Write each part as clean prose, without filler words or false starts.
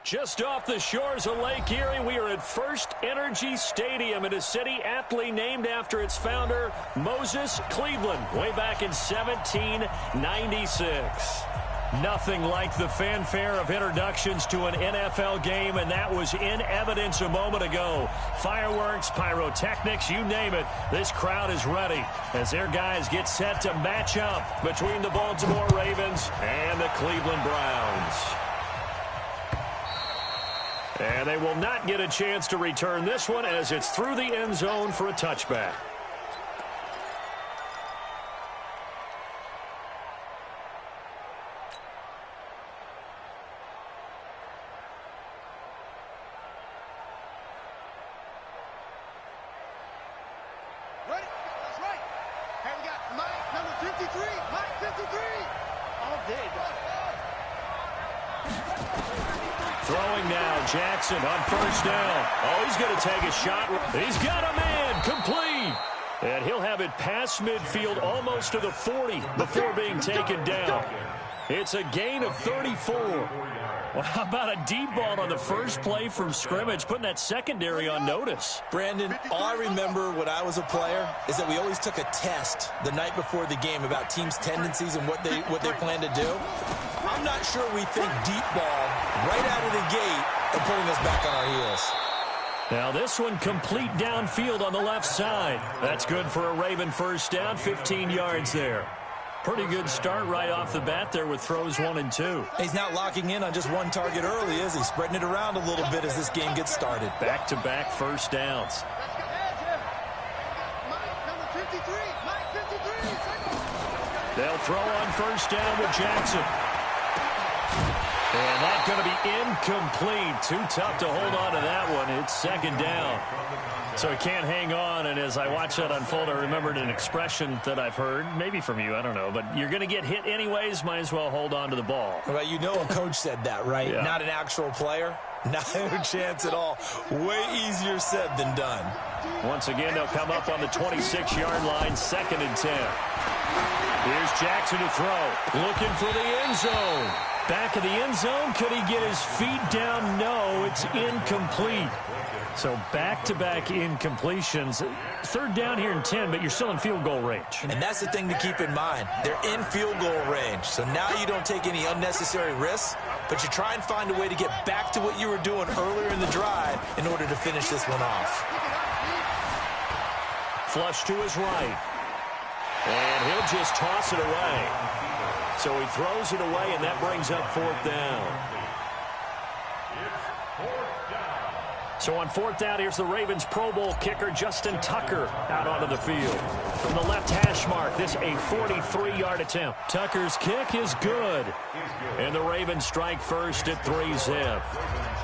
Just off the shores of Lake Erie, we are at First Energy Stadium in a city aptly named after its founder, Moses Cleveland, way back in 1796. Nothing like the fanfare of introductions to an NFL game, and that was in evidence a moment ago. Fireworks, pyrotechnics, you name it. This crowd is ready as their guys get set to match up between the Baltimore Ravens and the Cleveland Browns. And they will not get a chance to return this one as it's through the end zone for a touchback. Ready? That's right. Hey, we got Mike, number 53. Mike, 53. All day, bro. Throwing now, Jackson on first down. Oh, he's going to take a shot. He's got a man, complete. And he'll have it past midfield almost to the 40 before being taken down. It's a gain of 34. Well, how about a deep ball on the first play from scrimmage, putting that secondary on notice? Brandon, all I remember when I was a player is that we always took a test the night before the game about teams' tendencies and what they plan to do. I'm not sure we think deep ball right out of the gate and putting us back on our heels. Now this one complete downfield on the left side. That's good for a Raven first down, 15 yards there. Pretty good start right off the bat there with throws 1 and 2. He's not locking in on just one target early, is he? Spreading it around a little bit as this game gets started. Back-to-back first downs. They'll throw on first down with Jackson. And that's going to be incomplete. Too tough to hold on to that one. It's second down. So he can't hang on, and as I watch that unfold, I remembered an expression that I've heard, maybe from you, I don't know, but you're going to get hit anyways, might as well hold on to the ball. Well, you know a coach said that, right? Yeah. Not an actual player. Not a chance at all. Way easier said than done. Once again, they'll come up on the 26-yard line, 2nd and 10. Here's Jackson to throw, looking for the end zone. Back of the end zone, could he get his feet down? No, it's incomplete. So back-to-back incompletions. Third down here in 10, but you're still in field goal range. And that's the thing to keep in mind. They're in field goal range. So now you don't take any unnecessary risks, but you try and find a way to get back to what you were doing earlier in the drive in order to finish this one off. Flush to his right. And he'll just toss it away. So he throws it away, and that brings up 4th down. So on 4th down, here's the Ravens Pro Bowl kicker, Justin Tucker, out onto the field. From the left hash mark, this a 43-yard attempt. Tucker's kick is good. And the Ravens strike first at 3-zip.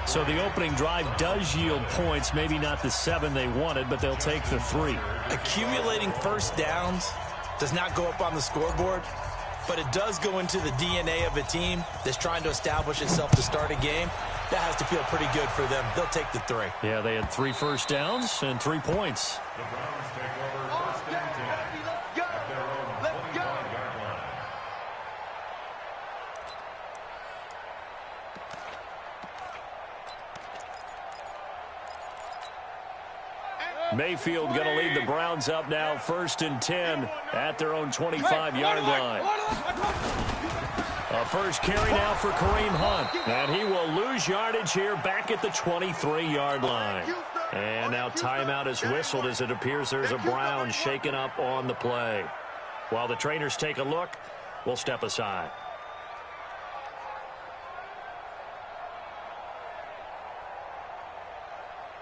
So the opening drive does yield points, maybe not the 7 they wanted, but they'll take the 3. Accumulating first downs does not go up on the scoreboard, but it does go into the DNA of a team that's trying to establish itself to start a game. That has to feel pretty good for them. They'll take the 3. Yeah, they had 3 first downs and 3 points. The Browns take over 1st and 10 at their own 20-yard line. Mayfield going to lead the Browns up now, 1st and 10 at their own 25-yard line. A first carry now for Kareem Hunt. And he will lose yardage here back at the 23-yard line. And now timeout is whistled as it appears there's a Brown shaken up on the play. While the trainers take a look, we'll step aside.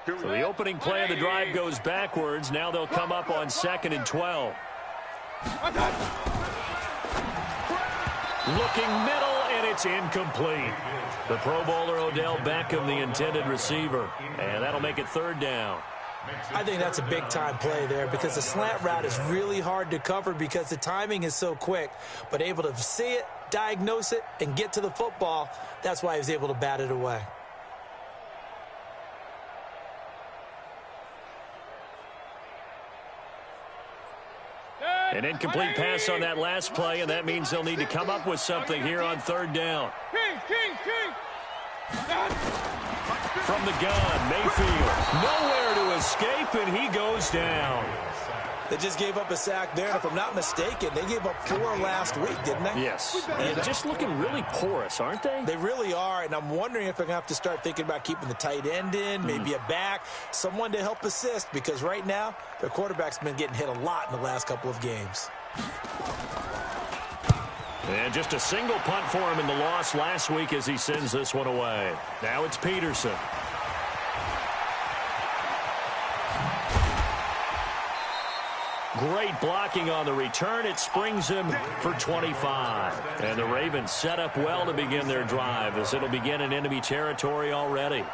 So the opening play of the drive goes backwards. Now they'll come up on 2nd and 12. Looking middle, and it's incomplete. The Pro Bowler Odell Beckham, the intended receiver. And that'll make it 3rd down. I think that's a big-time play there because the slant route is really hard to cover because the timing is so quick. But able to see it, diagnose it, and get to the football, that's why he was able to bat it away. An incomplete pass on that last play, and that means they'll need to come up with something here on 3rd down. From the gun, Mayfield. Nowhere to escape, and he goes down. They just gave up a sack there, and if I'm not mistaken, they gave up 4 last week, didn't they? Yes. And just looking really porous, aren't they? They really are, and I'm wondering if they're going to have to start thinking about keeping the tight end in, maybe a back, someone to help assist, because right now, their quarterback's been getting hit a lot in the last couple of games. And just a single punt for him in the loss last week as he sends this one away. Now it's Peterson. Great blocking on the return. It springs him for 25. And the Ravens set up well to begin their drive as it'll begin in enemy territory already.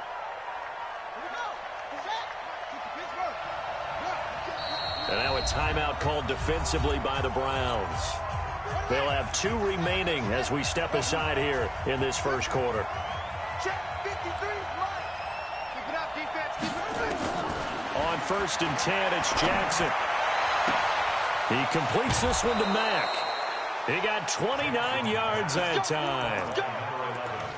And now a timeout called defensively by the Browns. They'll have 2 remaining as we step aside here in this first quarter. On 1st and 10, it's Jackson. He completes this one to Mack. He got 29 yards that time.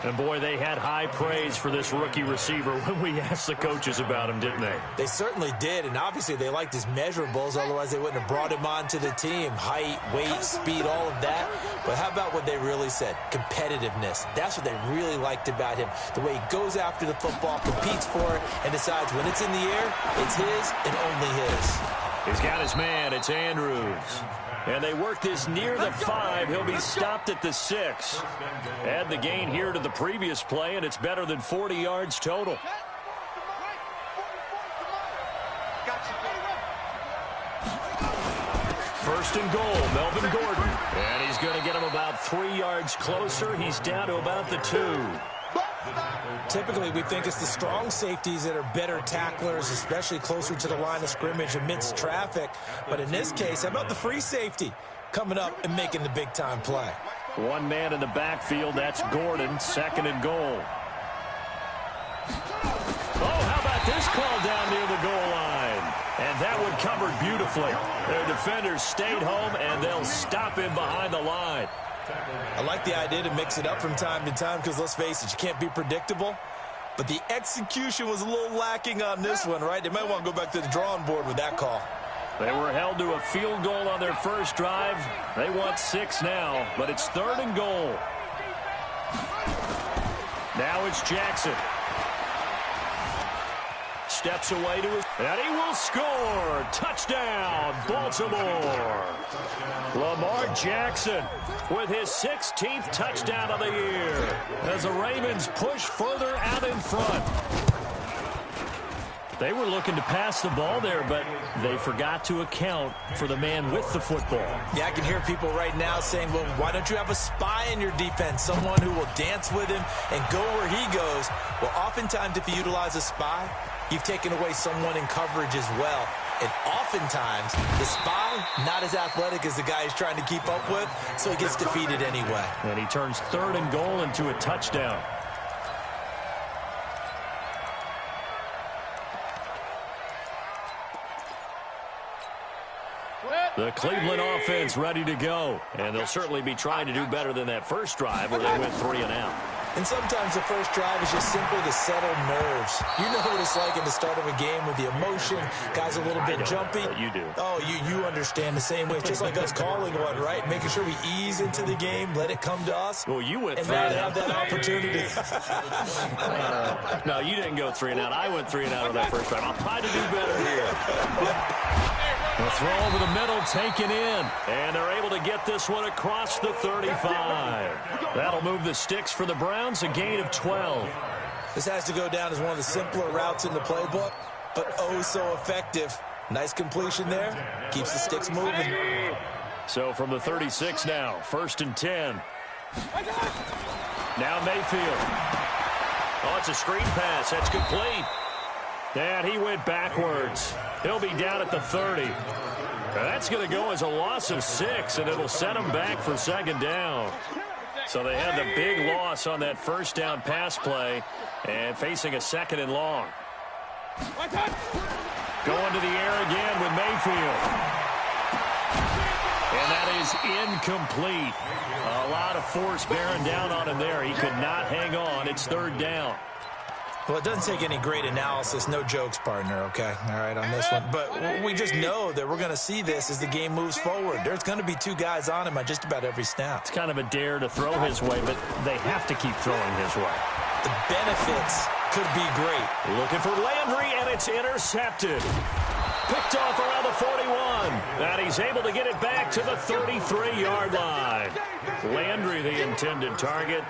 And, boy, they had high praise for this rookie receiver when we asked the coaches about him, didn't they? They certainly did, and obviously they liked his measurables. Otherwise, they wouldn't have brought him onto the team. Height, weight, speed, all of that. But how about what they really said? Competitiveness. That's what they really liked about him. The way he goes after the football, competes for it, and decides when it's in the air, it's his and only his. He's got his man. It's Andrews. And they work this near the 5. He'll be stopped at the 6. Add the gain here to the previous play, and it's better than 40 yards total. First and goal, Melvin Gordon. And he's going to get him about 3 yards closer. He's down to about the 2. Typically, we think it's the strong safeties that are better tacklers, especially closer to the line of scrimmage amidst traffic. But in this case, how about the free safety coming up and making the big-time play? 1 man in the backfield. That's Gordon, 2nd and goal. Oh, how about this call down near the goal line? And that one covered beautifully. Their defenders stayed home, and they'll stop him behind the line. I like the idea to mix it up from time to time because, let's face it, you can't be predictable. But the execution was a little lacking on this one, right? They might want to go back to the drawing board with that call. They were held to a field goal on their first drive. They want 6 now, but it's 3rd and goal. Now it's Jackson. Steps away to his, and he will score. Touchdown, Baltimore. Lamar Jackson with his 16th touchdown of the year as the Ravens push further out in front. They were looking to pass the ball there, but they forgot to account for the man with the football. Yeah, I can hear people right now saying, well, why don't you have a spy in your defense, someone who will dance with him and go where he goes? Well, oftentimes if you utilize a spy, you've taken away someone in coverage as well. And oftentimes, the spy, not as athletic as the guy he's trying to keep up with, so he gets defeated anyway. And he turns 3rd and goal into a touchdown. The Cleveland offense ready to go. And they'll certainly be trying to do better than that first drive where they went 3 and out. And sometimes the first drive is just simply to settle nerves. You know what it's like at the start of a game with the emotion. Guys a little bit jumpy. You do. Oh, you understand the same way. It's just like us calling one, right? Making sure we ease into the game, let it come to us. Well, you went 3 and and now out. have that opportunity. No, you didn't go 3 and out. I went 3 and out on that first drive. I'll try to do better here. The throw over the middle taken in. And they're able to get this one across the 35. That'll move the sticks for the Browns, a gain of 12. This has to go down as one of the simpler routes in the playbook, but oh so effective. Nice completion there. Keeps the sticks moving. So from the 36 now, 1st and 10. Now Mayfield. Oh, it's a screen pass. That's complete. And he went backwards. He'll be down at the 30. That's going to go as a loss of 6, and it'll set him back for 2nd down. So they had the big loss on that first down pass play and facing a 2nd and long. Going to the air again with Mayfield. And that is is incomplete. A lot of force bearing down on him there. He could not hang on. It's third down. Well, it doesn't take any great analysis. No jokes, partner, okay? All right, on this one. But we just know that we're going to see this as the game moves forward. There's going to be two guys on him on just about every snap. It's kind of a dare to throw his way, but they have to keep throwing his way. The benefits could be great. Looking for Landry, and it's intercepted. Picked off around the 41. And he's able to get it back to the 33-yard line. Landry, the intended target.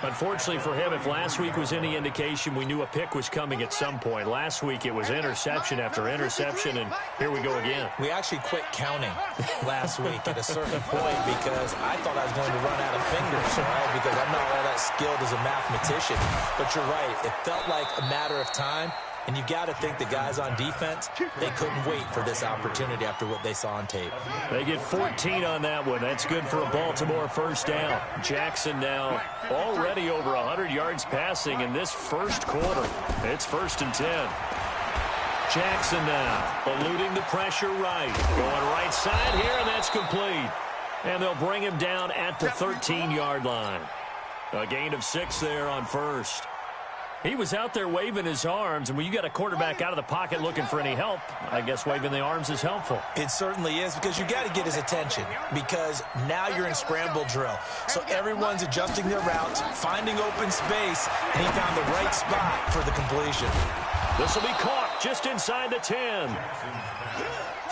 Unfortunately for him, if last week was any indication, we knew a pick was coming at some point. Last week it was interception after interception, and here we go again. We actually quit counting last week at a certain point because I thought I was going to run out of fingers, right? Because I'm not all that skilled as a mathematician. But you're right. It felt like a matter of time. And you got to think the guys on defense, they couldn't wait for this opportunity after what they saw on tape. They get 14 on that one. That's good for a Baltimore first down. Jackson now already over 100 yards passing in this first quarter. It's 1st and 10. Jackson now eluding the pressure right. Going right side here, and that's complete. And they'll bring him down at the 13-yard line. A gain of 6 there on first. He was out there waving his arms, and when you got a quarterback out of the pocket looking for any help, I guess waving the arms is helpful. It certainly is, because you got to get his attention, because now you're in scramble drill. So everyone's adjusting their routes, finding open space, and he found the right spot for the completion. This will be caught just inside the 10.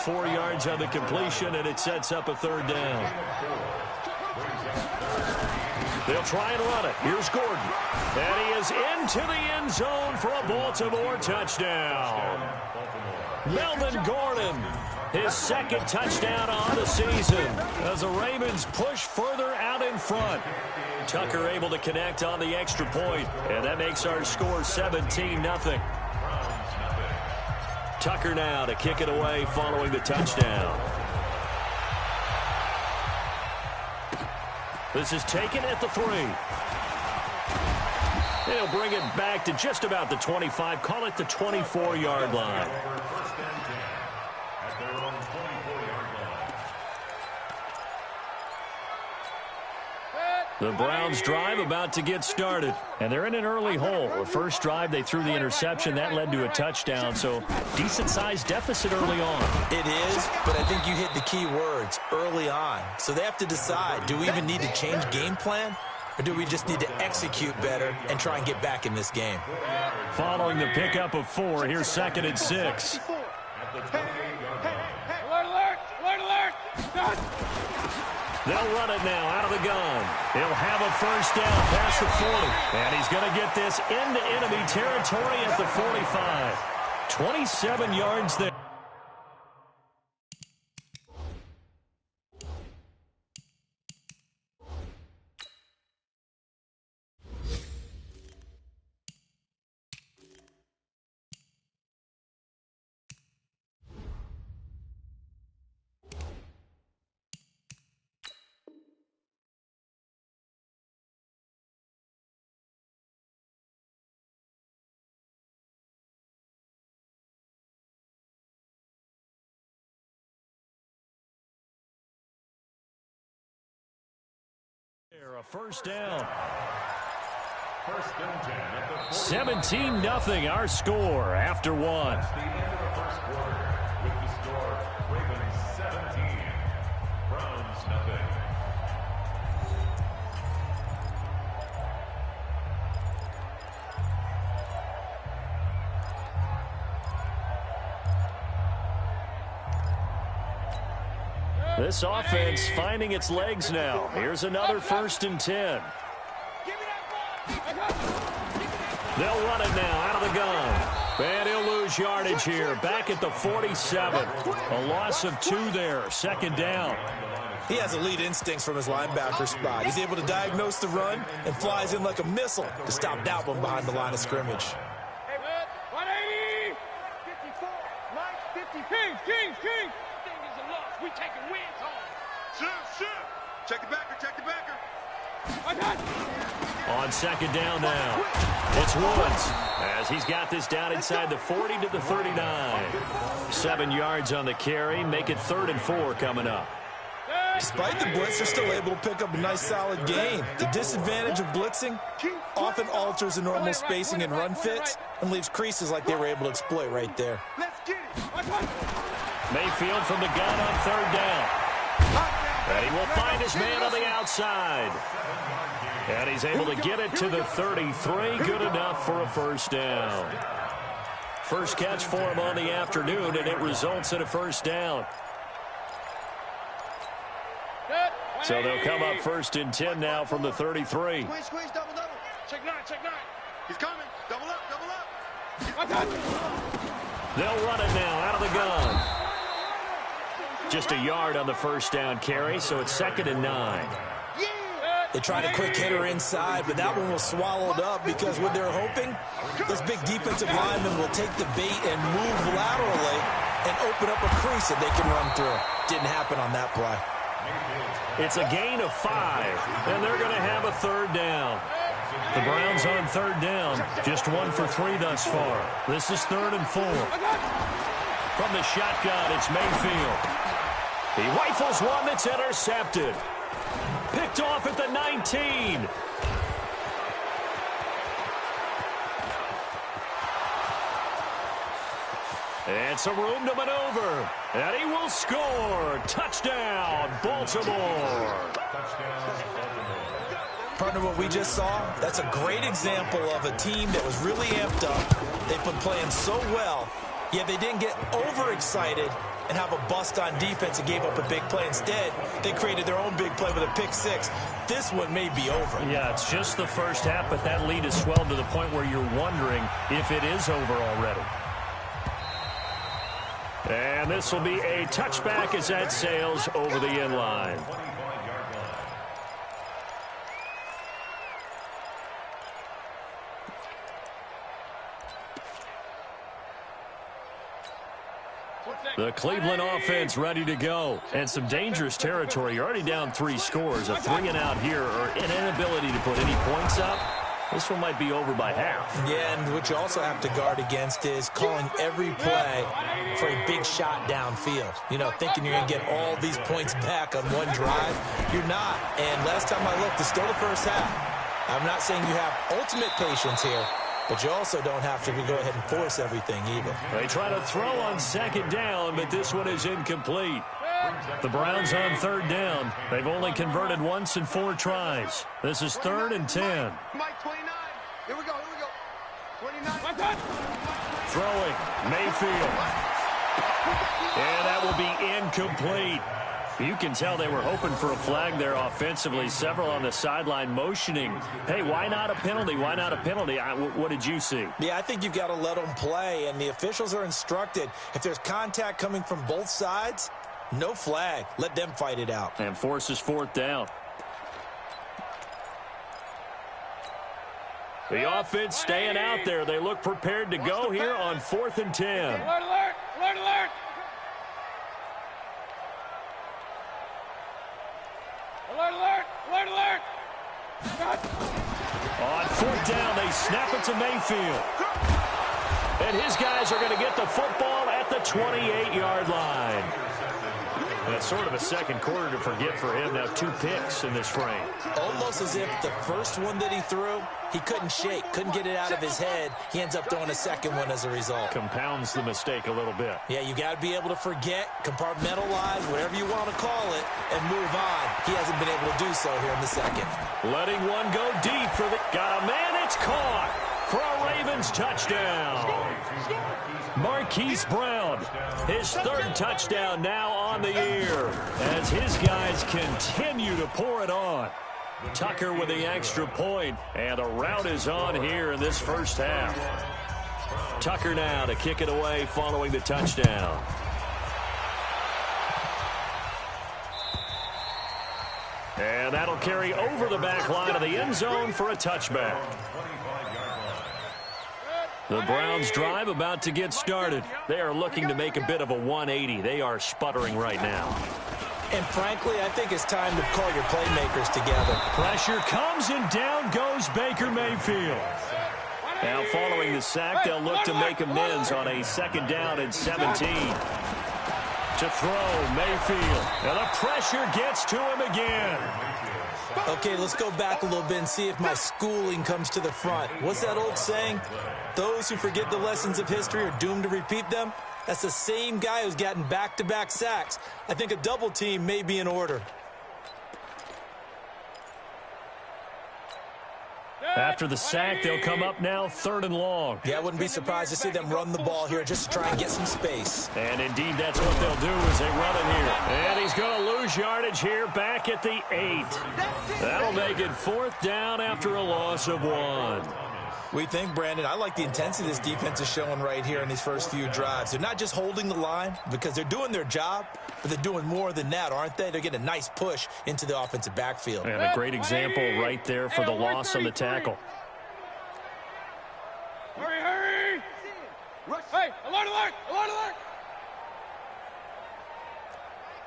4 yards on the completion, and it sets up a third down. They'll try and run it. Here's Gordon. And he is into the end zone for a Baltimore touchdown. Melvin Gordon, his second touchdown on the season as the Ravens push further out in front. Tucker able to connect on the extra point, and that makes our score 17-0. Tucker now to kick it away following the touchdown. This is taken at the 3. They'll bring it back to just about the 25. Call it the 24-yard line. The Browns drive about to get started, and they're in an early hole. The first drive, they threw the interception. That led to a touchdown, so decent-sized deficit early on. It is, but I think you hit the key words, early on. So they have to decide, do we even need to change game plan, or do we just need to execute better and try and get back in this game? Following the pickup of 4, here's 2nd and 6. Alert, alert! Alert, alert! Done! They'll run it now out of the gun. He'll have a first down past the 40. And he's going to get this into enemy territory at the 45. 27 yards there. A first down. 17-0 our score after 1. This offense finding its legs now. Here's another 1st and 10. They'll run it now out of the gun. And he'll lose yardage here. Back at the 47. A loss of 2 there. 2nd down. He has elite instincts from his linebacker spot. He's able to diagnose the run and flies in like a missile to stop that one behind the line of scrimmage. 180! 54, Mike, 50. Kings! We taking wins home. Shoot. Check the backer. On 2nd down now. It's Woods as he's got this down inside the 40 to the 39. 7 yards on the carry. Make it 3rd and 4 coming up. Yeah. Despite the blitz, they're still able to pick up a nice, solid gain. The disadvantage of blitzing often alters the normal spacing and run fits and leaves creases like they were able to exploit right there. Mayfield from the gun on third down. And he will find his man on the outside. And he's able to get it to the 33. Good enough for a first down. First catch for him on the afternoon, and it results in a first down. So they'll come up first and 10 now from the 33. Squeeze, double. Check nine. He's coming. Double up. They'll run it now out of the gun. Just a yard on the first down carry, so it's 2nd and 9. They tried a quick hitter inside, but that one was swallowed up because what they're hoping, this big defensive lineman will take the bait and move laterally and open up a crease that they can run through. Didn't happen on that play. It's a gain of 5, and they're going to have a third down. The Browns on third down, just 1 for 3 thus far. This is 3rd and 4. From the shotgun, it's Mayfield. He rifles one that's intercepted. Picked off at the 19. And some room to maneuver. And he will score. Touchdown, Baltimore. Partner, what we just saw, that's a great example of a team that was really amped up. They've been playing so well, yet they didn't get overexcited and have a bust on defense and gave up a big play. Instead, they created their own big play with a pick six. This one may be over. Yeah, it's just the first half, but that lead has swelled to the point where you're wondering if it is over already. And this will be a touchback as that sails over the end line. The Cleveland offense ready to go. And some dangerous territory. You're already down 3 scores. A 3 and out here, or an inability to put any points up. This one might be over by half. Yeah, and what you also have to guard against is calling every play for a big shot downfield. You know, thinking you're going to get all these points back on one drive. You're not. And last time I looked, it's still the first half. I'm not saying you have ultimate patience here, but you also don't have to go ahead and force everything either. They try to throw on 2nd down, but this one is incomplete. The Browns on third down. They've only converted once in 4 tries. This is 3rd and 10. Mike, 29. Here we go. 29. Throwing, Mayfield. And that will be incomplete. You can tell they were hoping for a flag there offensively. Several on the sideline motioning. Hey, why not a penalty? Why not a penalty? What did you see? Yeah, I think you've got to let them play, and the officials are instructed. If there's contact coming from both sides, no flag. Let them fight it out. And forces 4th down. The offense staying out there. They look prepared to go here on 4th and 10. Alert! On 4th down, they snap it to Mayfield. And his guys are going to get the football at the 28-yard line. That's sort of a second quarter to forget for him. Now 2 picks in this frame. Almost as if the first one that he threw, he couldn't shake, couldn't get it out of his head. He ends up throwing a second one as a result. Compounds the mistake a little bit. Yeah, you got to be able to forget, compartmentalize, whatever you want to call it, and move on. He hasn't been able to do so here in the second. Letting one go deep for the... Got a man, it's caught for a Ravens touchdown. Marquise Brown, his 3rd touchdown now on the year as his guys continue to pour it on. Tucker with the extra point, and a rout is on here in this first half. Tucker now to kick it away following the touchdown. And that'll carry over the back line of the end zone for a touchback. The Browns drive about to get started. They are looking to make a bit of a 180. They are sputtering right now. And frankly, I think it's time to call your playmakers together. Pressure comes and down goes Baker Mayfield. Now following the sack, they'll look to make amends on a 2nd down and 17. To throw, Mayfield. And the pressure gets to him again. Okay, let's go back a little bit and see if my schooling comes to the front. What's that old saying? Those who forget the lessons of history are doomed to repeat them. That's the same guy who's gotten back-to-back sacks. I think a double team may be in order. After the sack, they'll come up now 3rd and long. Yeah, I wouldn't be surprised to see them run the ball here just to try and get some space. And indeed, that's what they'll do as they run it here. And he's going to lose yardage here back at the 8. That'll make it 4th down after a loss of 1. We think, Brandon, I like the intensity this defense is showing right here in these first few drives. They're not just holding the line because they're doing their job, but they're doing more than that, aren't they? They're getting a nice push into the offensive backfield. And a great example right there for the loss on the tackle. Hurry, hurry! Hey, alert, alert, alert, alert!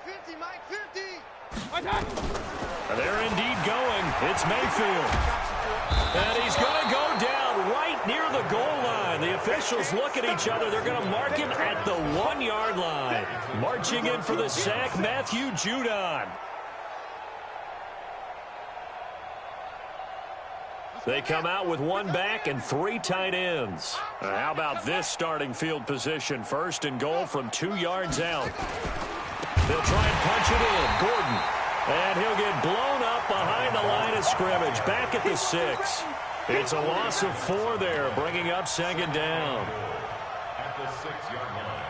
50, Mike, 50! They're indeed going. It's Mayfield. And he's going to go down right near the goal line. The officials look at each other. They're going to mark him at the 1-yard line. Marching in for the sack, Matthew Judon. They come out with 1 back and 3 tight ends. How about this starting field position? 1st and goal from 2 yards out. They'll try and punch it in. Gordon. And he'll get blown up behind the line of scrimmage. Back at the 6. It's a loss of 4 there, bringing up 2nd down. At the 6-yard line.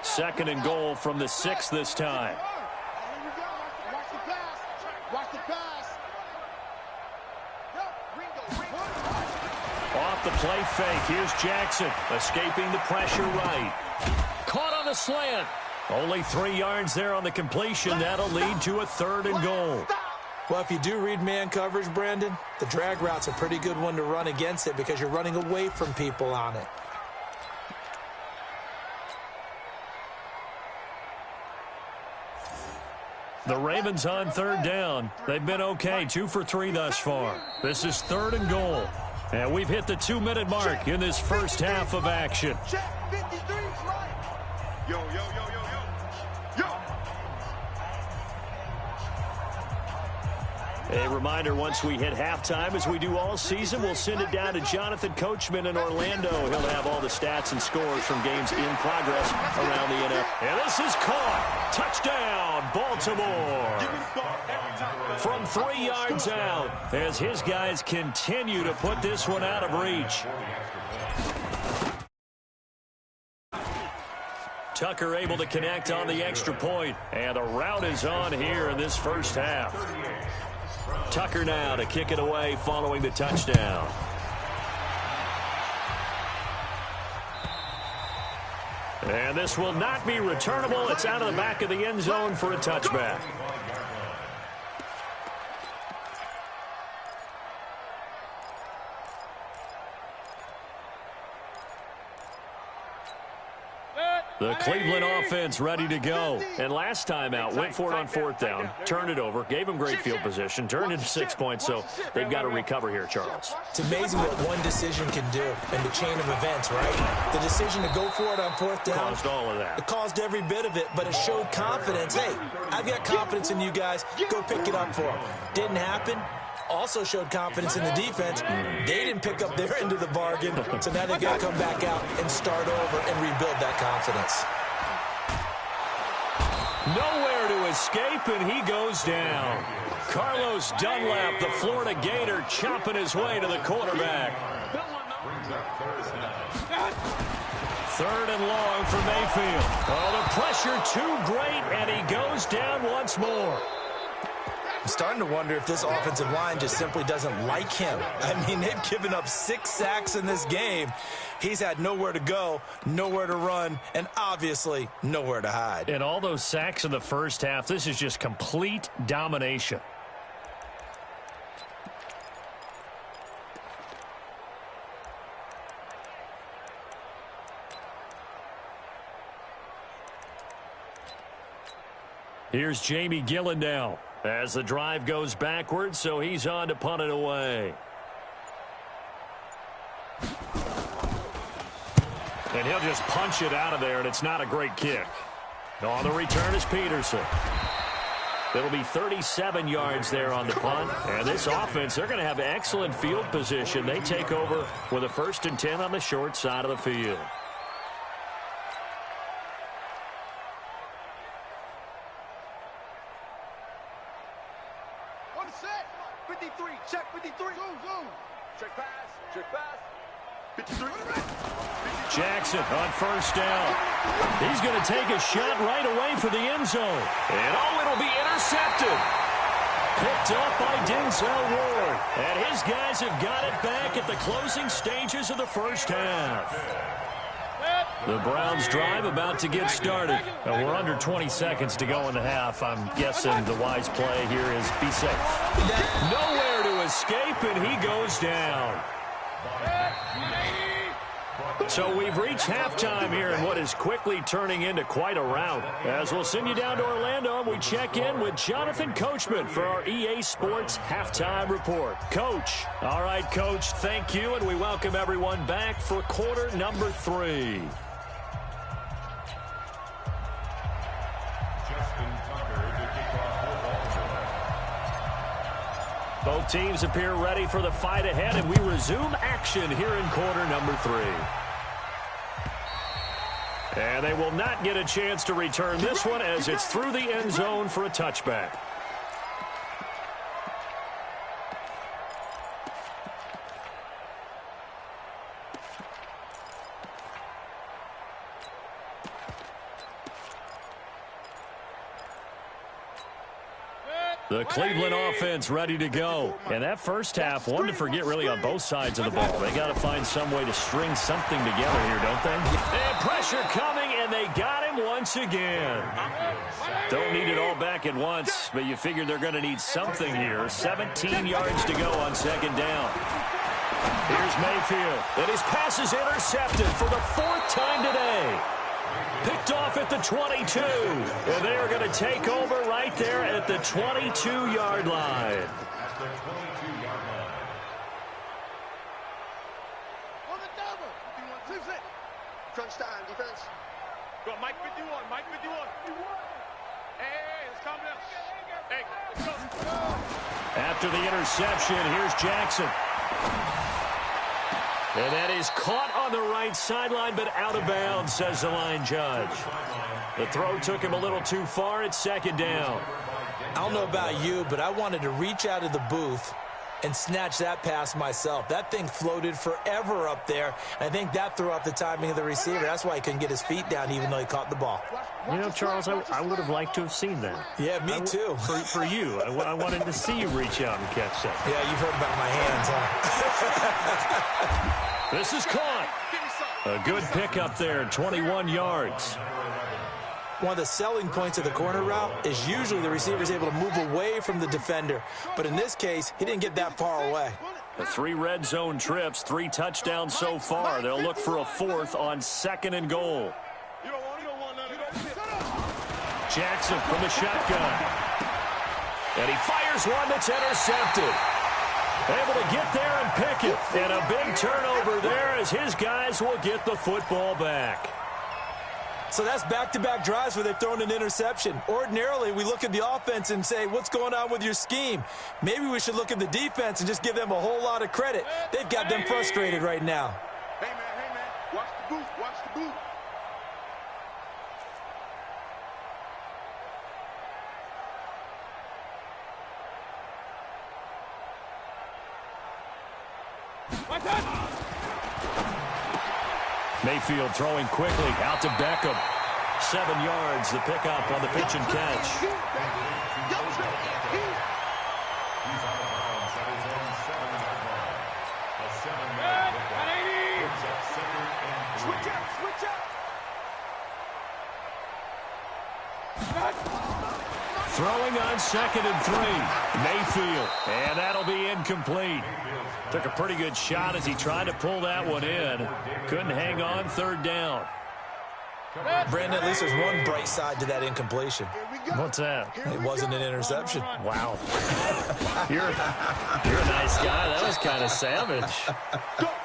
2nd and goal from the 6 this time. Watch the pass. Watch the pass. Off the play fake. Here's Jackson, escaping the pressure right. Caught on the slant. Only 3 yards there on the completion. That'll lead to a 3rd and goal. Well, if you do read man coverage, Brandon, the drag route's a pretty good one to run against it because you're running away from people on it. The Ravens on 3rd down. They've been okay, 2 for 3 thus far. This is 3rd and goal. And we've hit the 2-minute mark in this first half of action. Check 53's right. Yo, yo, yo, yo, yo. Yo. A reminder, once we hit halftime, as we do all season, we'll send it down to Jonathan Coachman in Orlando. He'll have all the stats and scores from games in progress around the NFL. And this is caught. Touchdown, Baltimore. From 3 yards out, as his guys continue to put this one out of reach. Tucker able to connect on the extra point, and the route is on here in this first half. Tucker now to kick it away following the touchdown. And this will not be returnable. It's out of the back of the end zone for a touchback. The Cleveland offense ready to go. And last time out, went for it on 4th down, turned it over, gave them great field position, turned into 6 points, so they've got to recover here, Charles. It's amazing what one decision can do in the chain of events, right? The decision to go for it on 4th down. Caused all of that. It caused every bit of it, but it showed confidence. Hey, I've got confidence in you guys. Go pick it up for them. Didn't happen. Also showed confidence in the defense. They didn't pick up their end of the bargain, so now they've got to come back out and start over and rebuild that confidence. Nowhere to escape, and he goes down. Carlos Dunlap, the Florida Gator, chopping his way to the quarterback. 3rd and long for Mayfield. Oh, the pressure too great, and he goes down once more. I'm starting to wonder if this offensive line just simply doesn't like him. I mean, they've given up 6 sacks in this game. He's had nowhere to go, nowhere to run, and obviously nowhere to hide. And all those sacks in the first half, this is just complete domination. Here's Jamie Gillen now. As the drive goes backwards, so he's on to punt it away. And he'll just punch it out of there, and it's not a great kick. On the return is Peterson. It'll be 37 yards there on the punt. And this offense, they're going to have excellent field position. They take over with a 1st and 10 on the short side of the field. On the set. 53. Check 53. Zoom. Check pass. Check pass. 53. Jackson on 1st down. He's going to take a shot right away for the end zone. And it'll be intercepted. Picked up by Denzel Ward. And his guys have got it back at the closing stages of the first half. The Browns drive about to get started. We're under 20 seconds to go in the half. I'm guessing the wise play here is be safe. Nowhere to escape, and he goes down. So we've reached halftime here in what is quickly turning into quite a rout. As we'll send you down to Orlando, and we check in with Jonathan Coachman for our EA Sports Halftime Report. Coach. All right, Coach, thank you, and we welcome everyone back for quarter number 3. Both teams appear ready for the fight ahead, and we resume action here in quarter number 3. And they will not get a chance to return this one as it's through the end zone for a touchback. The Cleveland offense ready to go. And that first half, one to forget really on both sides of the ball. They got to find some way to string something together here, don't they? And pressure coming, and they got him once again. Don't need it all back at once, but you figure they're going to need something here. 17 yards to go on 2nd down. Here's Mayfield. And his pass is intercepted for the 4th time today. Picked off at the 22. And they are going to take over right there at the 22-yard line. On the double. 51. Crunch time, defense. Go, Mike 51. Mike 51. Hey, let's calm down. Hey, let's go. After the interception, here's Jackson. And that is caught on the right sideline, but out of bounds, says the line judge. The throw took him a little too far at 2nd down. I don't know about you, but I wanted to reach out of the booth and snatch that pass myself. That thing floated forever up there. I think that threw off the timing of the receiver. That's why he couldn't get his feet down even though he caught the ball. You know, Charles, I would have liked to have seen that. Yeah, me too. For you. I wanted to see you reach out and catch that. Yeah, you've heard about my hands, huh? This is caught. A good pickup there, 21 yards. One of the selling points of the corner route is usually the receiver is able to move away from the defender. But in this case, he didn't get that far away. The 3 red zone trips, 3 touchdowns so far. They'll look for a 4th on 2nd and goal. Jackson from the shotgun. And he fires one that's intercepted. Able to get there and pick it. And a big turnover there as his guys will get the football back. So that's back-to-back drives where they've thrown an interception. Ordinarily, we look at the offense and say, what's going on with your scheme? Maybe we should look at the defense and just give them a whole lot of credit. They've got them frustrated right now. Hey, man. Watch the booth. Watch the booth. Mayfield throwing quickly out to Beckham. 7 yards, the pickup on the pitch and catch. Throwing on 2nd and 3. Mayfield, and that'll be incomplete. Took a pretty good shot as he tried to pull that one in. Couldn't hang on 3rd down. Brandon, at least there's one bright side to that incompletion. What's that? It wasn't an interception. Wow. You're a nice guy. That was kind of savage.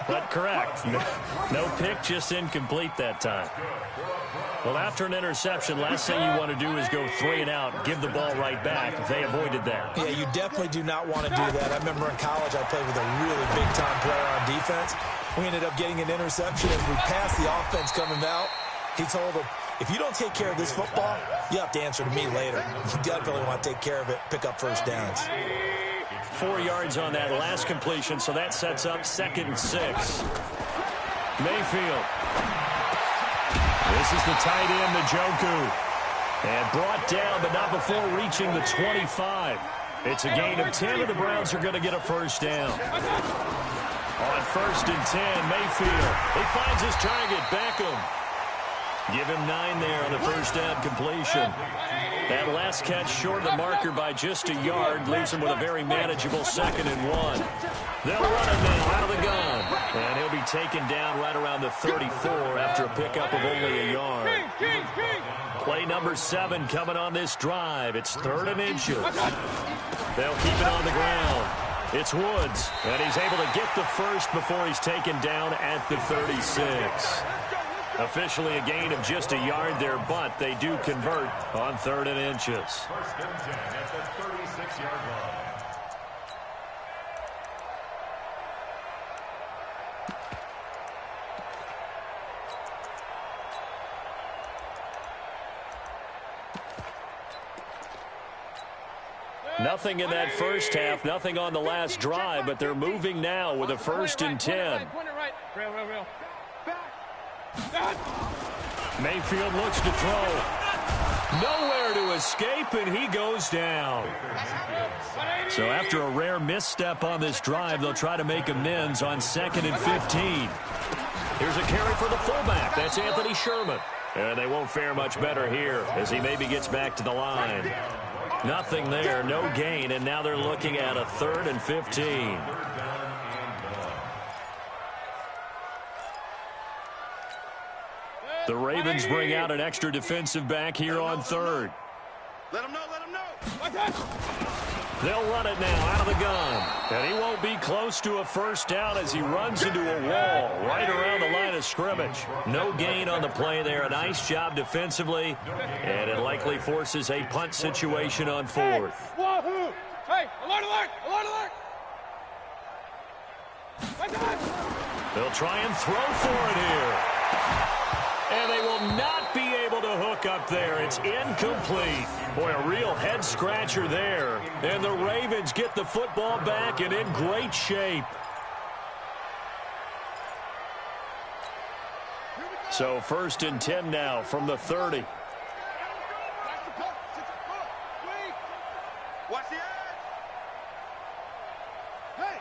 But correct. No pick, just incomplete that time. Well, after an interception, last thing you want to do is go 3 and out, give the ball right back. They avoided that. Yeah, you definitely do not want to do that. I remember in college I played with a really big-time player on defense. We ended up getting an interception as we passed the offense coming out. He told him, if you don't take care of this football, you have to answer to me later. You definitely want to take care of it, pick up first downs. 4 yards on that last completion, so that sets up 2nd and 6. Mayfield. This is the tight end, Njoku. And brought down, but not before reaching the 25. It's a gain of 10, and the Browns are going to get a first down. On 1st and 10, Mayfield. He finds his target, Beckham. Give him 9 there on the first down completion. That last catch short of the marker by just a yard leaves him with a very manageable 2nd and 1. They'll run it now out of the gun. And he'll be taken down right around the 34 after a pickup of only a yard. Play number 7 coming on this drive. It's 3rd and inches. They'll keep it on the ground. It's Woods, and he's able to get the first before he's taken down at the 36. Officially a gain of just a yard there, but they do convert on 3rd and inches. 1st and 10 at the 36-yard line. Nothing in that first half, nothing on the last drive, but they're moving now with a 1st and 10. Mayfield looks to throw. Nowhere to escape, and he goes down. So after a rare misstep on this drive, they'll try to make amends on 2nd and 15. Here's a carry for the fullback. That's Anthony Sherman. And they won't fare much better here as he maybe gets back to the line. Nothing there, no gain, and now they're looking at a 3rd and 15. The Ravens bring out an extra defensive back here on 3rd. Let him know, let him know. They'll run it now out of the gun. And he won't be close to a first down as he runs into a wall right around the line of scrimmage. No gain on the play there. A nice job defensively. And it likely forces a punt situation on 4th. Hey, alert, alert, alert, alert. They'll try and throw for it here. And they will not be able to hook up there. It's incomplete. Boy, a real head-scratcher there. And the Ravens get the football back and in great shape. So 1st and 10 now from the 30. Watch the edge. Hey,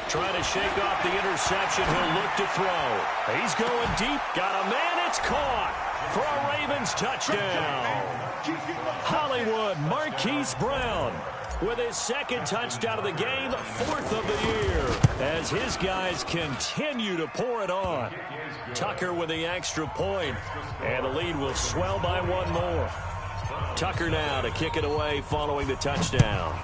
Trying to shake off the interception. He'll look to throw. He's going deep. Got a man. It's caught for a Ravens touchdown. Hollywood Marquise Brown with his 2nd touchdown of the game, 4th of the year, as his guys continue to pour it on. Tucker with the extra point, and the lead will swell by 1 more. Tucker now to kick it away following the touchdown.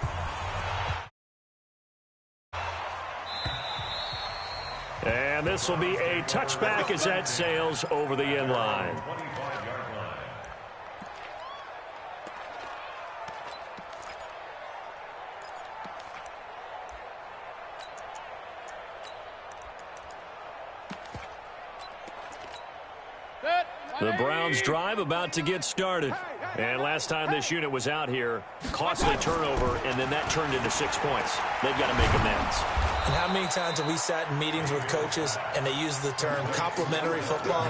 And this will be a touchback as that sails over the end line. The Browns drive about to get started. And last time this unit was out here, costly turnover, and then that turned into 6 points. They've got to make amends. And how many times have we sat in meetings with coaches and they use the term complementary football?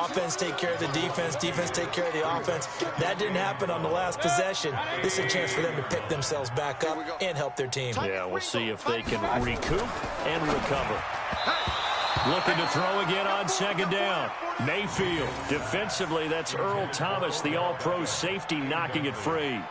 Offense take care of the defense, defense take care of the offense. That didn't happen on the last possession. This is a chance for them to pick themselves back up and help their team. Yeah, we'll see if they can recoup and recover. Looking to throw again on 2nd down. Mayfield. Defensively, that's Earl Thomas, the all-pro safety, knocking it free.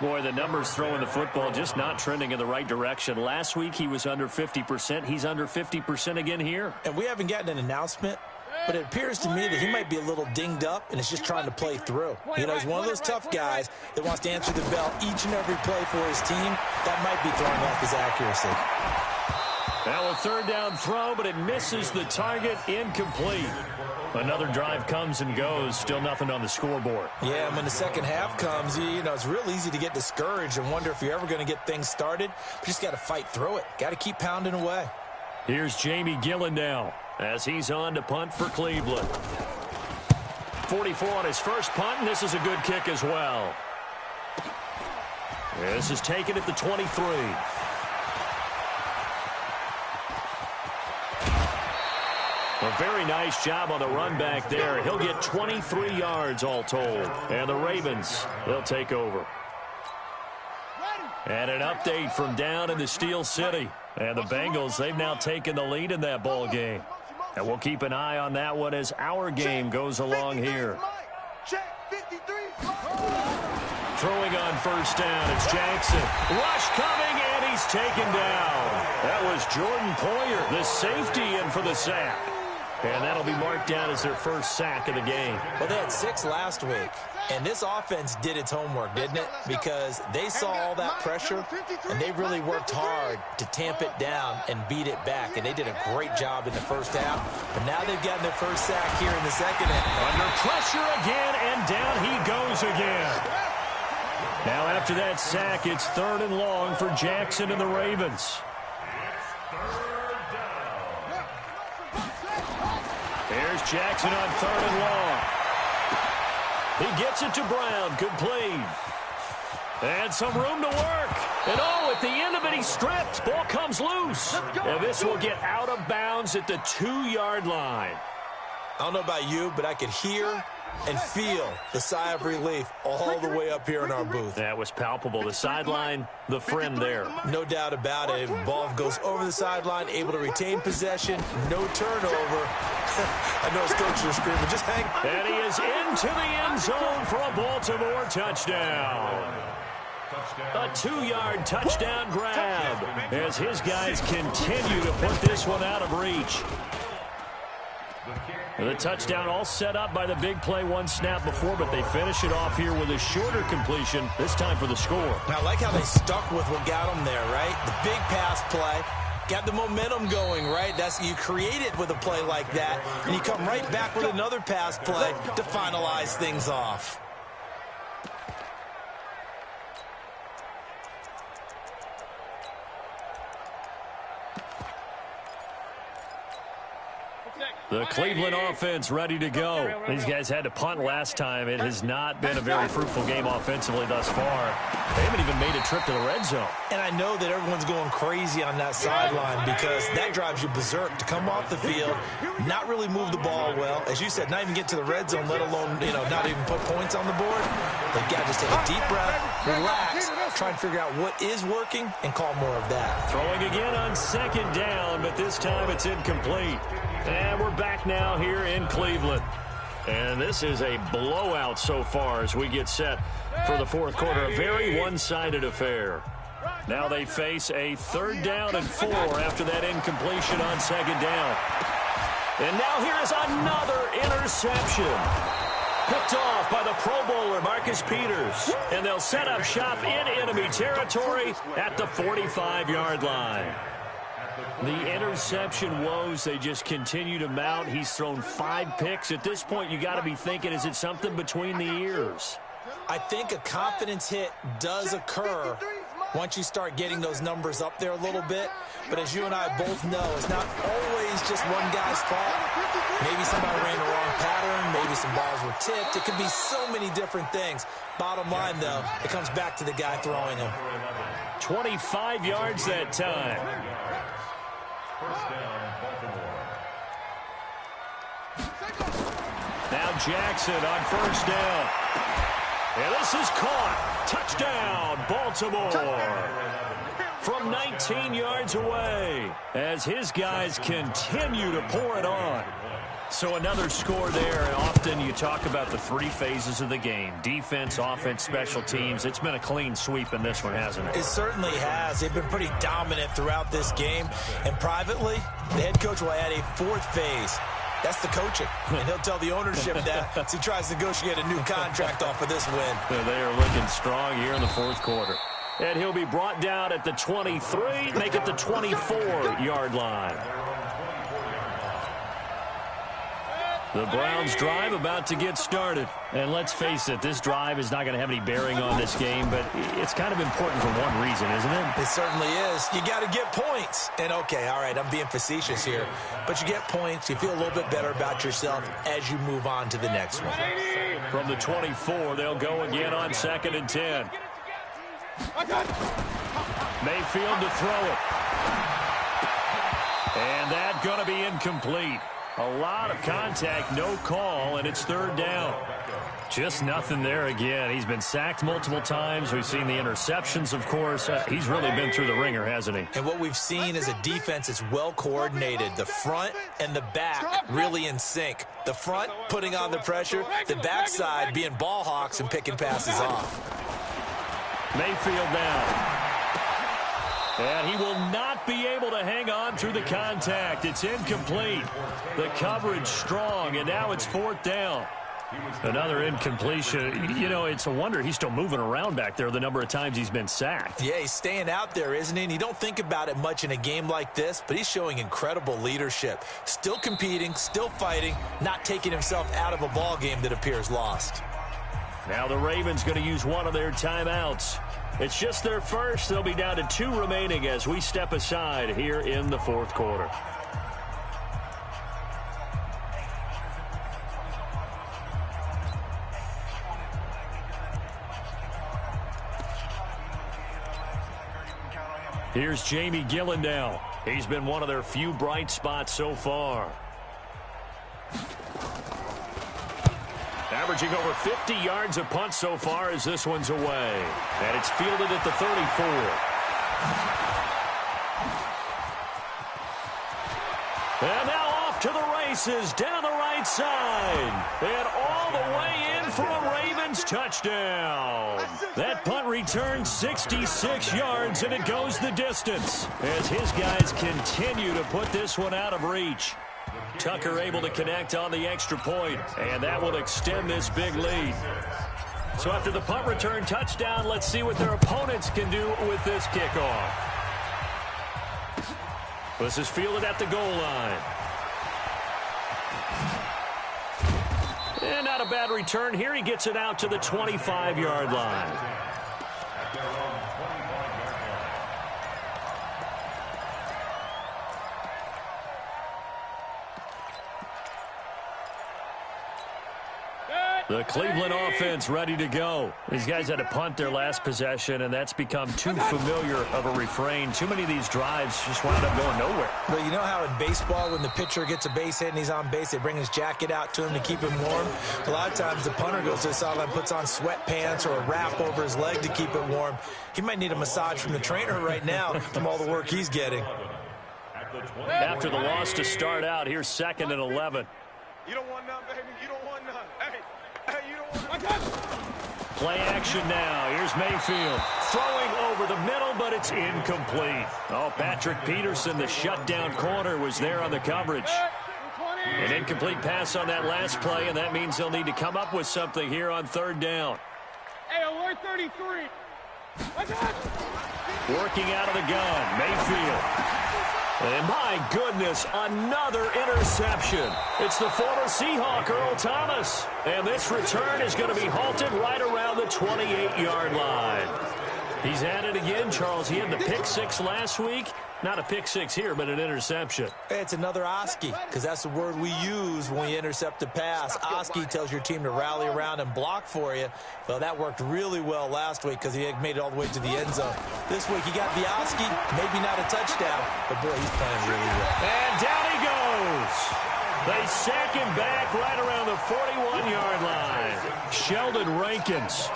Boy, the numbers throwing the football just not trending in the right direction. Last week he was under 50%. He's under 50% again here. And we haven't gotten an announcement but it appears to me that he might be a little dinged up and is just trying to play through. You know, he's one of those tough guys that wants to answer the bell each and every play for his team. That might be throwing off his accuracy. Now a third down throw, but it misses the target, incomplete. Another drive comes and goes, still nothing on the scoreboard. Yeah, and when the second half comes, you know, it's real easy to get discouraged and wonder if you're ever going to get things started. But you just got to fight through it. Got to keep pounding away. Here's Jamie Gillen now as he's on to punt for Cleveland. 44 on his first punt, and this is a good kick as well. This is taken at the 23. A very nice job on the run back there. He'll get 23 yards all told. And the Ravens, they'll take over. And an update from down in the Steel City. And the Bengals, they've now taken the lead in that ball game. And we'll keep an eye on that one as our game goes along here. Throwing on first down, it's Jackson. Rush coming, and he's taken down. That was Jordan Poyer, the safety, in for the sack. And that'll be marked down as their first sack of the game. Well, they had 6 last week, and this offense did its homework, didn't it? Because they saw all that pressure, and they really worked hard to tamp it down and beat it back. And they did a great job in the first half. But now they've gotten their first sack here in the second half. Under pressure again, and down he goes again. Now after that sack, it's 3rd and long for Jackson and the Ravens. Here's Jackson on 3rd and long. He gets it to Brown. Complete. And some room to work. And oh, at the end of it, he's stripped. Ball comes loose. And this will get out of bounds at the 2-yard line. I don't know about you, but I could hear and feel the sigh of relief all the way up here in our booth. That was palpable. The sideline, the friend there. No doubt about it. Ball goes over the sideline, able to retain possession, no turnover. I know his coaches are screaming, just hang. And he is into the end zone for a Baltimore touchdown. A 2-yard touchdown grab as his guys continue to put this one out of reach. The touchdown all set up by the big play one snap before, but they finish it off here with a shorter completion, this time for the score. I like how they stuck with what got them there, right? The big pass play, got the momentum going, right? You create it with a play like that, and you come right back with another pass play to finalize things off. The Cleveland offense ready to go. These guys had to punt last time. It has not been a very fruitful game offensively thus far. They haven't even made a trip to the red zone. And I know that everyone's going crazy on that sideline because that drives you berserk to come off the field, not really move the ball well. As you said, not even get to the red zone, let alone, not even put points on the board. They've got to just take a deep breath, relax, try and figure out what is working and call more of that. Throwing again on 2nd down, but this time it's incomplete. And we're back now here in Cleveland. And this is a blowout so far as we get set for the 4th quarter. A very one-sided affair. Now they face a 3rd down and 4 after that incompletion on 2nd down. And now here is another interception. Picked off by the Pro Bowler, Marcus Peters. And they'll set up shop in enemy territory at the 45-yard line. The interception woes, they just continue to mount. He's thrown 5 picks. At this point, you got to be thinking, is it something between the ears? I think a confidence hit does occur once you start getting those numbers up there a little bit. But as you and I both know, it's not always just one guy's fault. Maybe somebody ran the wrong pattern. Maybe some balls were tipped. It could be so many different things. Bottom line, though, it comes back to the guy throwing them. 25 yards that time. First down, Baltimore. Now Jackson on 1st down. And this is caught. Touchdown, Baltimore. From 19 yards away as his guys continue to pour it on. So another score there. Often you talk about the 3 phases of the game. Defense, offense, special teams. It's been a clean sweep in this one, hasn't it? It certainly has. They've been pretty dominant throughout this game. And privately, the head coach will add a 4th phase. That's the coaching. And he'll tell the ownership that as he tries to negotiate a new contract off of this win. They are looking strong here in the fourth quarter. And he'll be brought down at the 23, make it the 24-yard line. The Browns drive about to get started. And let's face it, this drive is not going to have any bearing on this game, but it's kind of important for one reason, isn't it? It certainly is. You got to get points. And, okay, all right, I'm being facetious here. But you get points. You feel a little bit better about yourself as you move on to the next one. From the 24, they'll go again on 2nd and 10. Mayfield to throw it. And that's going to be incomplete. A lot of contact, no call, and it's 3rd down. Just nothing there again. He's been sacked multiple times. We've seen the interceptions, of course. He's really been through the ringer, hasn't he? And what we've seen is a defense that's well coordinated. The front and the back really in sync. The front putting on the pressure, the backside being ball hawks and picking passes off. Mayfield down. And he will not be able to hang on through the contact. It's incomplete. The coverage strong, and now it's 4th down. Another incompletion. You know, it's a wonder he's still moving around back there the number of times he's been sacked. Yeah, he's staying out there, isn't he? And you don't think about it much in a game like this, but he's showing incredible leadership. Still competing, still fighting, not taking himself out of a ball game that appears lost. Now the Ravens going to use one of their timeouts. It's just their first. They'll be down to 2 remaining as we step aside here in the 4th quarter. Here's Jamie Gillen now. He's been one of their few bright spots so far. Averaging over 50 yards a punt so far as this one's away. And it's fielded at the 34. And now off to the races down the right side. And all the way in for a Ravens touchdown. That punt returns 66 yards, and it goes the distance as his guys continue to put this one out of reach. Tucker able to connect on the extra point, and that will extend this big lead. So after the punt return touchdown, let's see what their opponents can do with this kickoff. This is fielded at the goal line. And not a bad return here. He gets it out to the 25-yard line. The Cleveland offense ready to go. These guys had to punt their last possession, and that's become too familiar of a refrain. Too many of these drives just wound up going nowhere. Well, you know how in baseball when the pitcher gets a base hit and he's on base, they bring his jacket out to him to keep him warm? A lot of times the punter goes to the sideline, puts on sweatpants or a wrap over his leg to keep it warm. He might need a massage from the trainer right now from all the work he's getting. After the loss to start out, here's 2nd and 11. You don't want none, baby. You don't want none. Hey, you don't want none. Play action now. Here's Mayfield throwing over the middle, but it's incomplete. Oh, Patrick Peterson, the shutdown corner, was there on the coverage. An incomplete pass on that last play, and that means they'll need to come up with something here on 3rd down. Hey, alert 33. Working out of the gun, Mayfield. And my goodness, another interception. It's the former Seahawk, Earl Thomas. And this return is going to be halted right around the 28-yard line. He's at it again, Charles. He had the pick 6 last week. Not a pick 6 here, but an interception. It's another Oski, because that's the word we use when we intercept a pass. Oski tells your team to rally around and block for you. Well, that worked really well last week because he had made it all the way to the end zone. This week he got the Oski, maybe not a touchdown, but boy, he's playing really well. And down he goes. They sack him back right around the 41-yard line. Sheldon Rankins,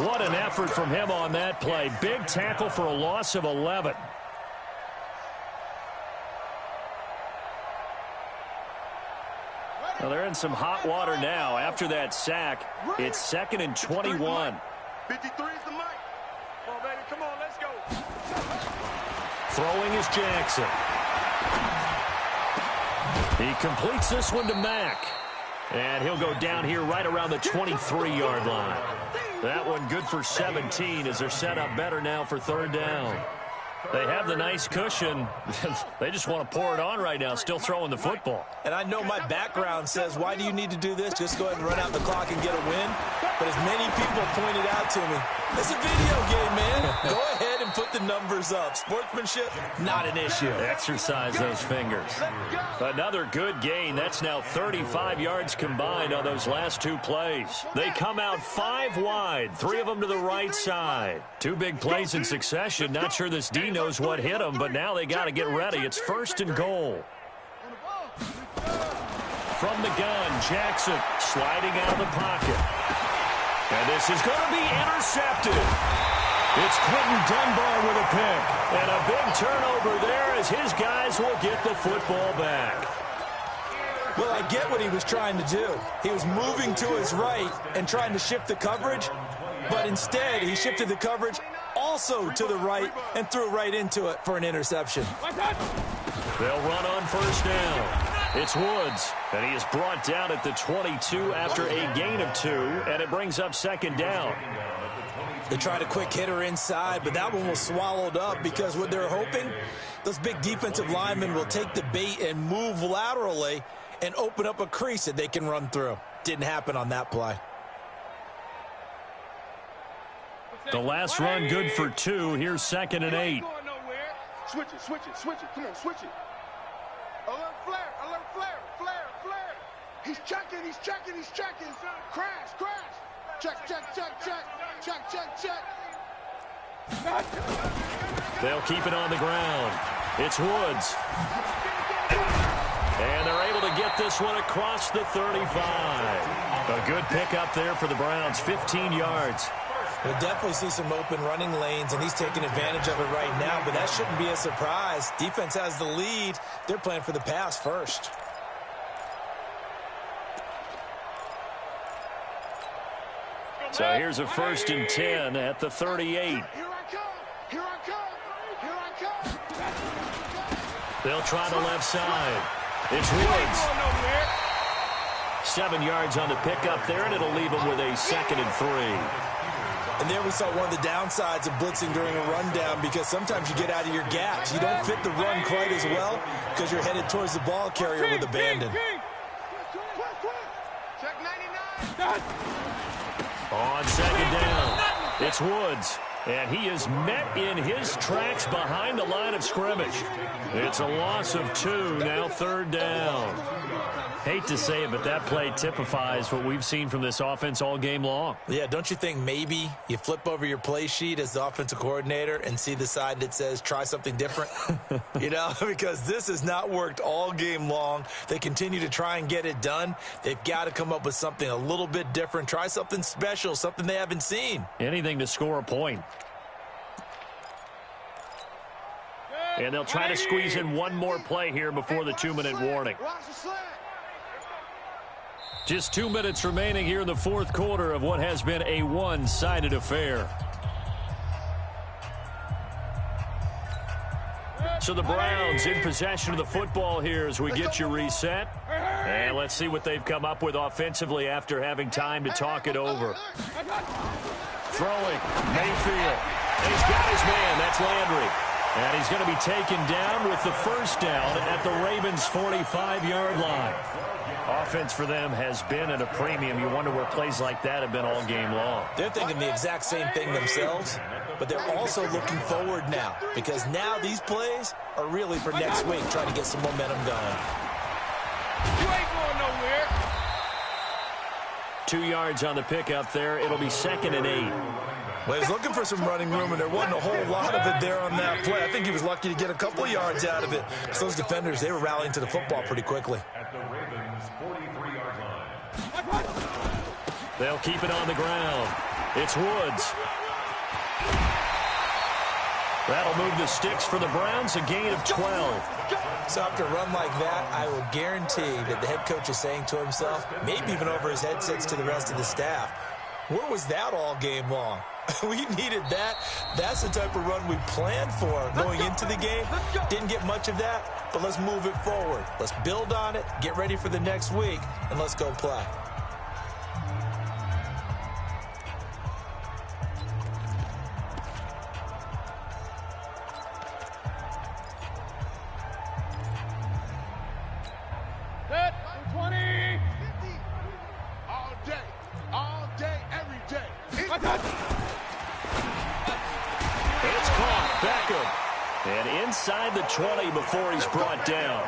what an effort from him on that play. Big tackle for a loss of 11. Well, they're in some hot water now. After that sack, it's 2nd and 21. 53 is the mic. Come on, baby. Come on, let's go. Throwing is Jackson. He completes this one to Mack. And he'll go down here right around the 23-yard line. That one good for 17 as they're set up better now for third down. They have the nice cushion. They just want to pour it on right now, still throwing the football. And I know my background says, why do you need to do this? Just go ahead and run out the clock and get a win. But as many people pointed out to me, it's a video game, man. Go ahead and put the numbers up. Sportsmanship, not an issue. Exercise those fingers. Another good gain. That's now 35 yards combined on those last two plays. They come out 5 wide, 3 of them to the right side. 2 big plays in succession. Not sure this D knows what hit them, but now they got to get ready. It's 1st and goal. From the gun, Jackson sliding out of the pocket. And this is going to be intercepted. It's Quentin Dunbar with a pick. And a big turnover there as his guys will get the football back. Well, I get what he was trying to do. He was moving to his right and trying to shift the coverage, but instead he shifted the coverage also to the right and threw right into it for an interception. They'll run on 1st down. It's Woods, and he is brought down at the 22 after a gain of 2, and it brings up 2nd down. They tried a quick hitter inside, but that one was swallowed up because what they're hoping, those big defensive linemen will take the bait and move laterally and open up a crease that they can run through. Didn't happen on that play. The last run good for 2. Here's 2nd and 8. Switch it, switch it, switch it. Come on, switch it. Alert flare, alert flare, flare, flare. He's checking, he's checking, he's checking. Crash, crash. Check, check, check, check. Check, check, check. They'll keep it on the ground. It's Woods. And they're able to get this one across the 35. A good pickup there for the Browns, 15 yards. We'll definitely see some open running lanes, and he's taking advantage of it right now, but that shouldn't be a surprise. Defense has the lead. They're playing for the pass first. So here's a 1st and 10 at the 38. Here I come, here I come, here I come. They'll try the left side. It's Woods. 7 yards on the pickup there, and it'll leave them with a 2nd and 3. And there we saw one of the downsides of blitzing during a rundown, because sometimes you get out of your gaps. You don't fit the run quite as well because you're headed towards the ball carrier with abandon. Check 99. On 2nd down, it's Woods. And he is met in his tracks behind the line of scrimmage. It's a loss of 2, now 3rd down. Hate to say it, but that play typifies what we've seen from this offense all game long. Yeah, don't you think maybe you flip over your play sheet as the offensive coordinator and see the side that says try something different? You know, because this has not worked all game long. They continue to try and get it done. They've got to come up with something a little bit different. Try something special, something they haven't seen. Anything to score a point. And they'll try to squeeze in one more play here before the 2-minute warning. Just 2 minutes remaining here in the 4th quarter of what has been a one-sided affair. So the Browns in possession of the football here as we get you reset. And let's see what they've come up with offensively after having time to talk it over. Throwing, Mayfield. He's got his man, that's Landry. And he's going to be taken down with the 1st down at the Ravens' 45-yard line. Offense for them has been at a premium. You wonder where plays like that have been all game long. They're thinking the exact same thing themselves, but they're also looking forward now, because now these plays are really for next week, trying to get some momentum going. You ain't going nowhere. 2 yards on the pickup there. It'll be 2nd and 8. Well, he's looking for some running room, and there wasn't a whole lot of it there on that play. I think he was lucky to get a couple of yards out of it. So those defenders, they were rallying to the football pretty quickly. At the Ravens' 43-yard line. They'll keep it on the ground. It's Woods. That'll move the sticks for the Browns, a gain of 12. So after a run like that, I will guarantee that the head coach is saying to himself, maybe even over his headsets to the rest of the staff, where was that all game long? We needed that. That's the type of run we planned for going into the game. Didn't get much of that. but let's move it forward. Let's build on it, get ready for the next week, and let's go play. It's caught. Beckham. And inside the 20 before he's brought down.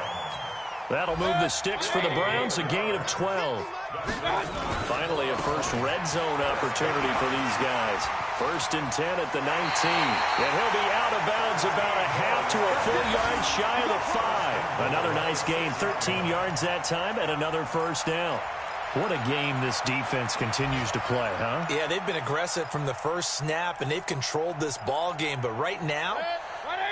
That'll move the sticks for the Browns, a gain of 12. Finally, a first red zone opportunity for these guys. 1st and 10 at the 19. And he'll be out of bounds about a half to a full yard shy of the 5. Another nice gain, 13 yards that time, and another first down. What a game this defense continues to play, huh? Yeah, they've been aggressive from the first snap, and they've controlled this ball game. But right now,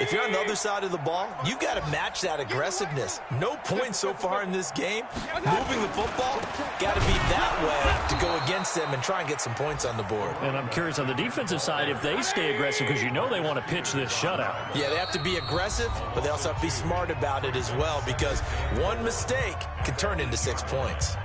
if you're on the other side of the ball, you've got to match that aggressiveness. No points so far in this game. Moving the football, got to be that way to go against them and try and get some points on the board. And I'm curious on the defensive side if they stay aggressive, because you know they want to pitch this shutout. Yeah, they have to be aggressive, but they also have to be smart about it as well, because one mistake can turn into 6 points.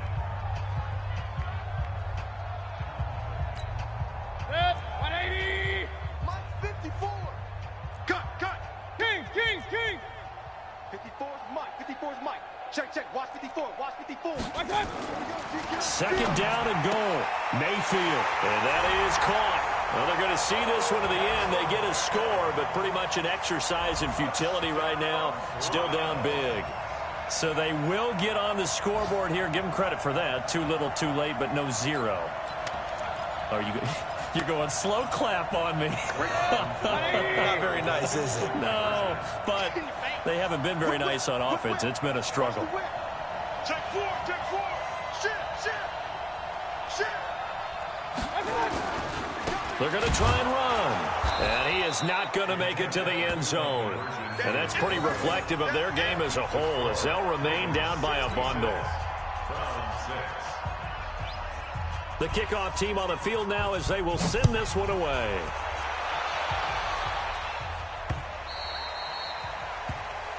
Second down and goal. Mayfield. And that is caught. Well, they're going to see this one to the end. They get a score, but pretty much an exercise in futility right now. Still down big. So they will get on the scoreboard here. Give them credit for that. Too little, too late, but no 0. Are you... You're going slow clap on me. Not very nice, is it? No, but they haven't been very nice on offense. It's been a struggle. Check 4, check 4. Shit. They're going to try and run. And he is not going to make it to the end zone. And that's pretty reflective of their game as a whole, as they'll remain down by a bundle. The kickoff team on the field now as they will send this one away.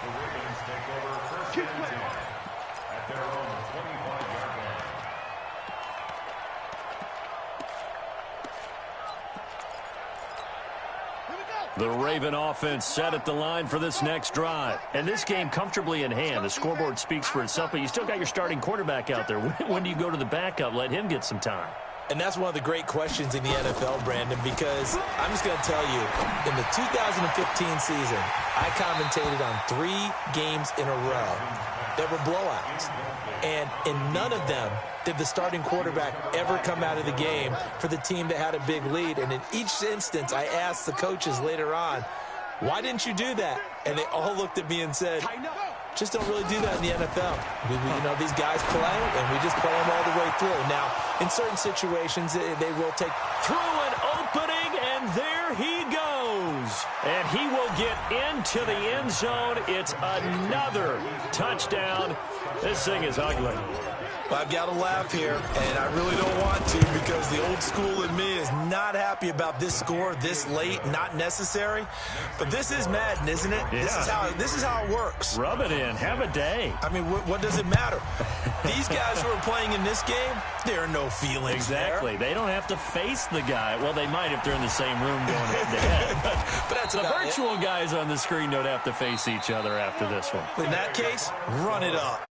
The Ravens take over 1st and 10 at their own 25-yard line. The Raven offense set at the line for this next drive. And this game comfortably in hand. The scoreboard speaks for itself, but you still got your starting quarterback out there. When do you go to the backup? Let him get some time. And that's one of the great questions in the NFL, Brandon, because I'm just going to tell you, in the 2015 season, I commentated on 3 games in a row that were blowouts. And in none of them did the starting quarterback ever come out of the game for the team that had a big lead. And in each instance, I asked the coaches later on, why didn't you do that? And they all looked at me and said, just don't really do that in the NFL. You know, these guys play, and we just play them all the way through. Now, in certain situations, they will take through an opening, and there he goes. And he will get into the end zone. It's another touchdown. This thing is ugly. Well, I've got to laugh here, and I really don't want to, because the old school in me is not happy about this score this late, not necessary. But this is Madden, isn't it? Yeah. This is how it works. Rub it in. Have a day. I mean, what does it matter? These guys who are playing in this game, there are no feelings Exactly. there. They don't have to face the guy. Well, they might if they're in the same room going head-to-head. But that's the about virtual guys on the screen don't have to face each other after this one. In that case, run it up.